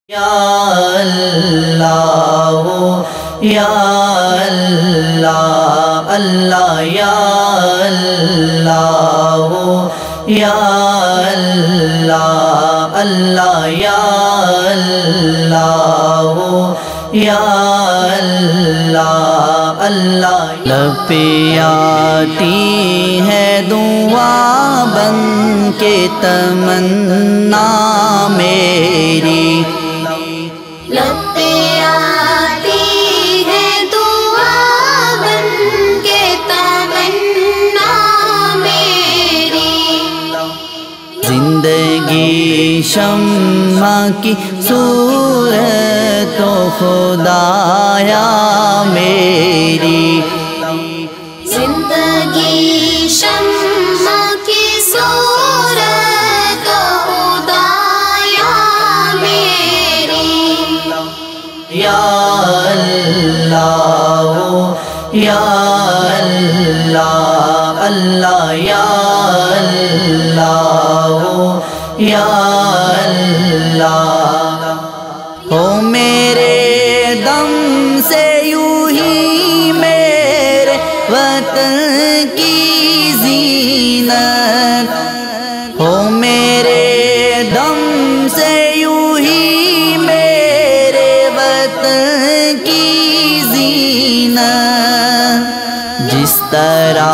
یا اللہ یا اللہ اللہ یا اللہ یا اللہ اللہ یا اللہ یا اللہ اللہ لب پہ آتی ہے دعا بن کے تمنا میری لب پہ آتی ہے دعا بن کے تمنا میری زندگی شمع کی صورت و خدایا میری زندگی شمع کی صورت خدایا میری یا اللہ یا اللہ اللہ یا اللہ یا اللہ ہو میرے دم سے یوں ہی میرے وطن کی زینت ہو میرے دم سے یوں ہی میرے وطن کی زینت جس طرح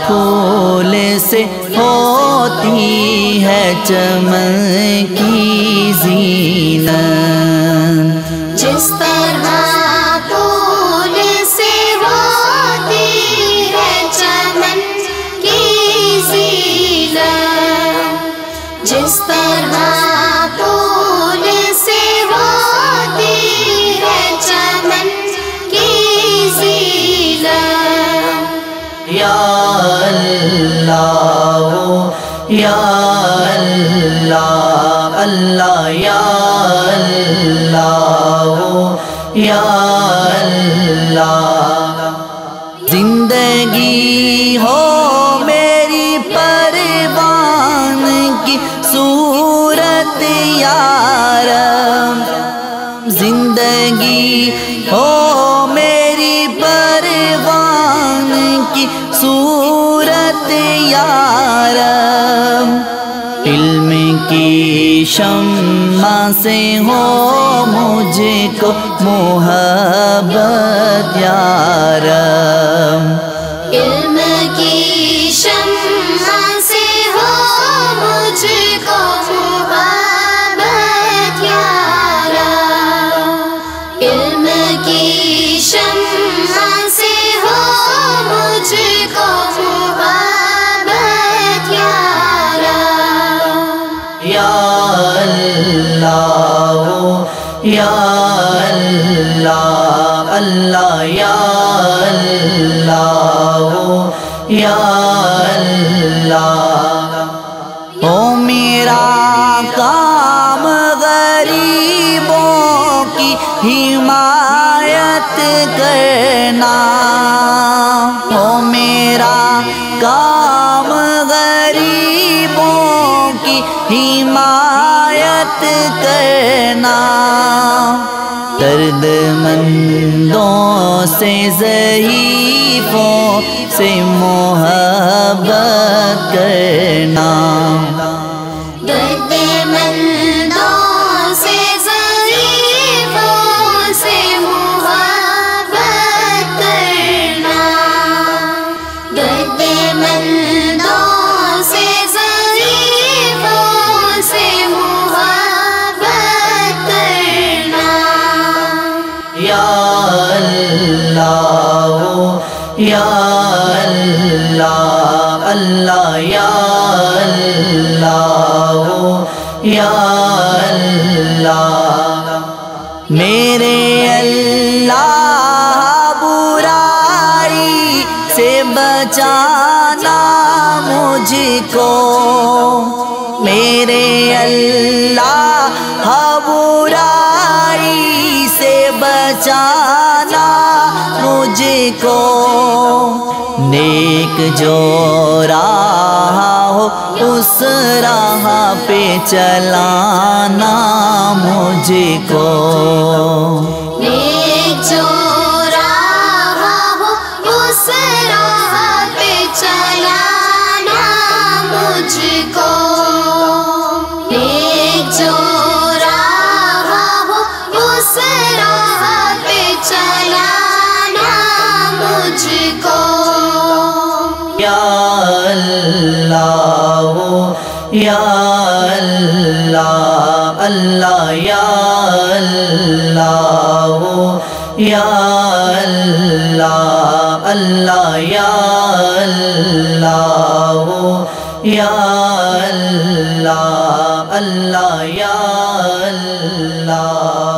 پھول سے ہوتی ہے چمن کی زینت جس طرح پھول سے ہوتی ہے چمن کی زینت جس طرح پھول سے ہوتی ہے چمن کی زینت یا اللہ یا اللہ اللہ یا اللہ یا اللہ زندگی ہو میری پروان کی صورت یارب زندگی ہو میری پروان کی صورت یارب علم کی شمع سے ہو مجھ کو محبت یارب علم کی شمع سے ہو مجھ کو محبت یارب علم کی شمع سے ہو مجھ کو محبت یارب یا اللہ یا اللہ اللہ یا اللہ یا اللہ او میرا کام غریبوں کی حمایت کرنا او میرا کام غریبوں کی حمایت کرنا درد مندوں سے ضعیفوں سے محبت کرنا درد مندوں سے ضعیفوں سے محبت کرنا درد مندوں سے ضعیفوں سے محبت کرنا یا اللہ یا اللہ اللہ یا اللہ یا اللہ میرے اللہ برائی سے بچانا مجھ کو میرے اللہ برائی سے بچانا مجھ کو نیک جو راہ ہو اس راہ پہ چلانا مجھ کو نیک جو راہ ہو اس راہ پہ چلانا مجھ کو نیک جو راہ ہو اس راہ پہ چلانا مجھ کو یا اللہ یا اللہ اللہ یا اللہ یا اللہ اللہ یا اللہ یا اللہ اللہ یا اللہ